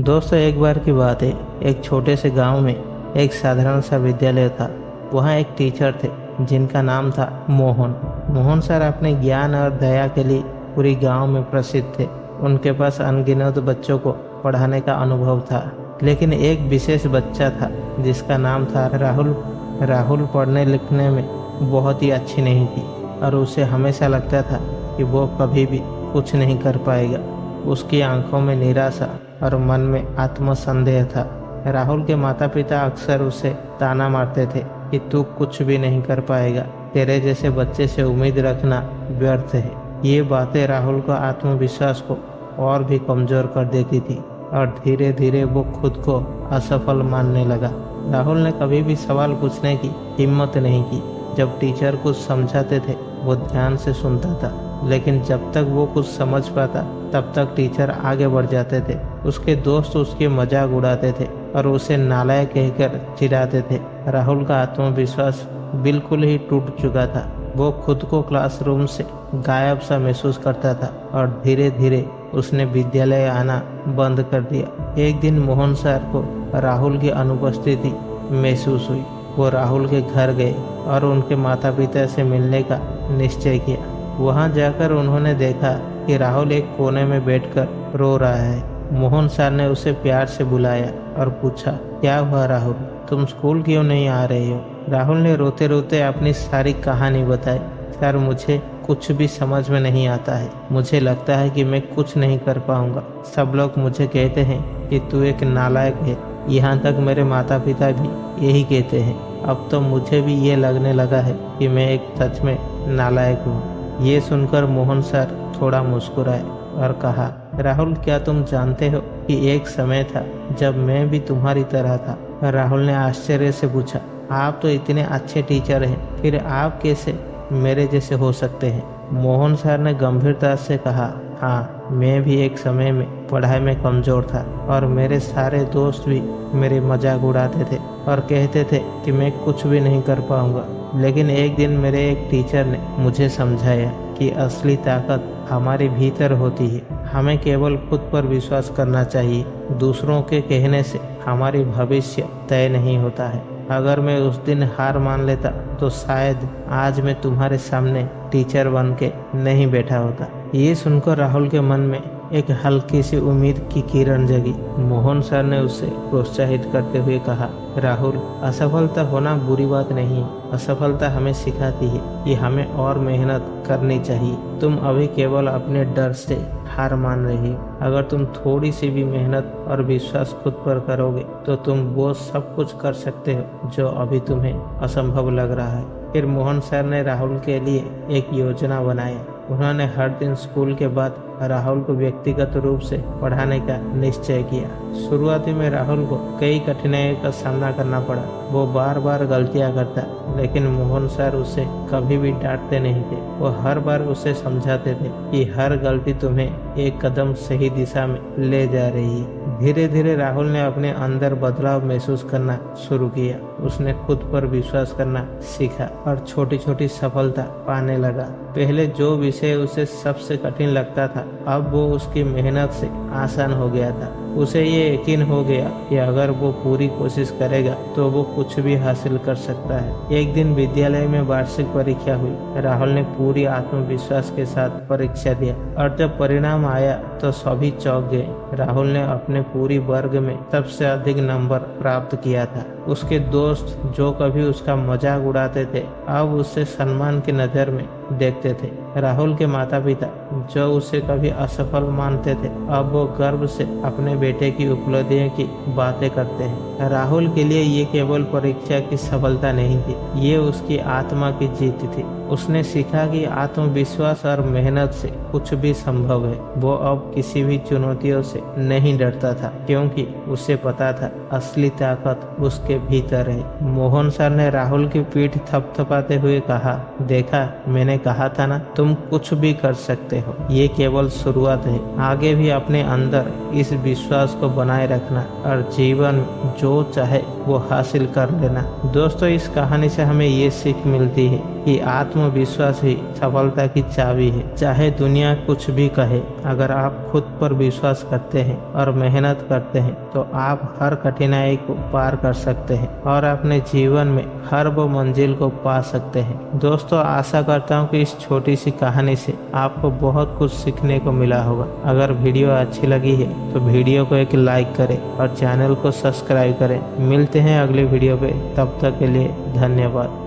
दोस्तों, एक बार की बात है। एक छोटे से गांव में एक साधारण सा विद्यालय था। वहाँ एक टीचर थे जिनका नाम था मोहन। मोहन सर अपने ज्ञान और दया के लिए पूरी गांव में प्रसिद्ध थे। उनके पास अनगिनत बच्चों को पढ़ाने का अनुभव था, लेकिन एक विशेष बच्चा था जिसका नाम था राहुल। राहुल पढ़ने लिखने में बहुत ही अच्छी नहीं थी और उसे हमेशा लगता था कि वो कभी भी कुछ नहीं कर पाएगा। उसकी आंखों में निराशा और मन में आत्मसंदेह था। राहुल के माता पिता अक्सर उसे ताना मारते थे कि तू कुछ भी नहीं कर पाएगा, तेरे जैसे बच्चे से उम्मीद रखना व्यर्थ है। ये बातें राहुल को आत्मविश्वास को और भी कमजोर कर देती थी और धीरे धीरे वो खुद को असफल मानने लगा। राहुल ने कभी भी सवाल पूछने की हिम्मत नहीं की। जब टीचर कुछ समझाते थे वो ध्यान से सुनता था, लेकिन जब तक वो कुछ समझ पाता तब तक टीचर आगे बढ़ जाते थे। उसके दोस्त उसके मजाक उड़ाते थे और उसे नालायक कहकर चिढ़ाते थे। राहुल का आत्मविश्वास बिल्कुल ही टूट चुका था। वो खुद को क्लासरूम से गायब सा महसूस करता था और धीरे धीरे उसने विद्यालय आना बंद कर दिया। एक दिन मोहन सर को राहुल की अनुपस्थिति महसूस हुई। वो राहुल के घर गए और उनके माता पिता से मिलने का निश्चय किया। वहां जाकर उन्होंने देखा कि राहुल एक कोने में बैठकर रो रहा है। मोहन सर ने उसे प्यार से बुलाया और पूछा, क्या हुआ राहुल, तुम स्कूल क्यों नहीं आ रहे हो? राहुल ने रोते रोते अपनी सारी कहानी बताई। सर, मुझे कुछ भी समझ में नहीं आता है। मुझे लगता है कि मैं कुछ नहीं कर पाऊंगा। सब लोग मुझे कहते हैं कि तू एक नालायक है। यहाँ तक मेरे माता पिता भी यही कहते हैं। अब तो मुझे भी ये लगने लगा है कि मैं एक सच में नालायक हूँ। ये सुनकर मोहन सर थोड़ा मुस्कुराए और कहा, राहुल, क्या तुम जानते हो कि एक समय था जब मैं भी तुम्हारी तरह था? राहुल ने आश्चर्य से पूछा, आप तो इतने अच्छे टीचर हैं, फिर आप कैसे मेरे जैसे हो सकते हैं? मोहन सर ने गंभीरता से कहा, हाँ, मैं भी एक समय में पढ़ाई में कमजोर था और मेरे सारे दोस्त भी मेरे मजाक उड़ाते थे और कहते थे कि मैं कुछ भी नहीं कर पाऊंगा। लेकिन एक दिन मेरे एक टीचर ने मुझे समझाया कि असली ताकत हमारे भीतर होती है। हमें केवल खुद पर विश्वास करना चाहिए। दूसरों के कहने से हमारी भविष्य तय नहीं होता है। अगर मैं उस दिन हार मान लेता तो शायद आज मैं तुम्हारे सामने टीचर बन के नहीं बैठा होता। ये सुनकर राहुल के मन में एक हल्की सी उम्मीद की किरण जगी। मोहन सर ने उसे प्रोत्साहित करते हुए कहा, राहुल, असफलता होना बुरी बात नहीं है। असफलता हमें सिखाती है कि हमें और मेहनत करनी चाहिए। तुम अभी केवल अपने डर से हार मान रही हो। अगर तुम थोड़ी सी भी मेहनत और विश्वास खुद पर करोगे तो तुम वो सब कुछ कर सकते हो जो अभी तुम्हें असंभव लग रहा है। फिर मोहन सर ने राहुल के लिए एक योजना बनाई। उन्होंने हर दिन स्कूल के बाद राहुल को व्यक्तिगत रूप से पढ़ाने का निश्चय किया। शुरुआती में राहुल को कई कठिनाइयों का सामना करना पड़ा। वो बार बार गलतियां करता, लेकिन मोहन सर उसे कभी भी डांटते नहीं थे। वो हर बार उसे समझाते थे कि हर गलती तुम्हें एक कदम सही दिशा में ले जा रही है। धीरे धीरे राहुल ने अपने अंदर बदलाव महसूस करना शुरू किया। उसने खुद पर विश्वास करना सीखा और छोटी छोटी सफलता पाने लगा। पहले जो विषय उसे सबसे कठिन लगता था, अब वो उसकी मेहनत से आसान हो गया था। उसे ये यकीन हो गया कि अगर वो पूरी कोशिश करेगा तो वो कुछ भी हासिल कर सकता है। एक दिन विद्यालय में वार्षिक परीक्षा हुई। राहुल ने पूरी आत्मविश्वास के साथ परीक्षा दिया और जब परिणाम आया तो सभी चौंक गए। राहुल ने अपने पूरी वर्ग में सबसे अधिक नंबर प्राप्त किया था। उसके दोस्त जो कभी उसका मजाक उड़ाते थे अब उसे सम्मान की नजर में देखते थे। राहुल के माता पिता जो उसे कभी असफल मानते थे अब वो गर्व से अपने बेटे की उपलब्धियों की बातें करते हैं। राहुल के लिए ये केवल परीक्षा की सफलता नहीं थी, ये उसकी आत्मा की जीत थी। उसने सीखा कि आत्मविश्वास और मेहनत से कुछ भी संभव है। वो अब किसी भी चुनौतियों से नहीं डरता था, क्योंकि उसे पता था असली ताकत उसके भीतर है। मोहन सर ने राहुल की पीठ थपथपाते हुए कहा, देखा, मैंने कहा था ना, तुम कुछ भी कर सकते हो। ये केवल शुरुआत है। आगे भी अपने अंदर इस विश्वास को बनाए रखना और जीवन जो चाहे वो हासिल कर लेना। दोस्तों, इस कहानी से हमें ये सीख मिलती है कि आत्मविश्वास ही सफलता की चाबी है। चाहे दुनिया दुनिया कुछ भी कहे, अगर आप खुद पर विश्वास करते हैं और मेहनत करते हैं तो आप हर कठिनाई को पार कर सकते हैं और अपने जीवन में हर वो मंजिल को पा सकते हैं। दोस्तों, आशा करता हूँ कि इस छोटी सी कहानी से आपको बहुत कुछ सीखने को मिला होगा। अगर वीडियो अच्छी लगी है तो वीडियो को एक लाइक करें और चैनल को सब्सक्राइब करें। मिलते हैं अगली वीडियो पे, तब तक के लिए धन्यवाद।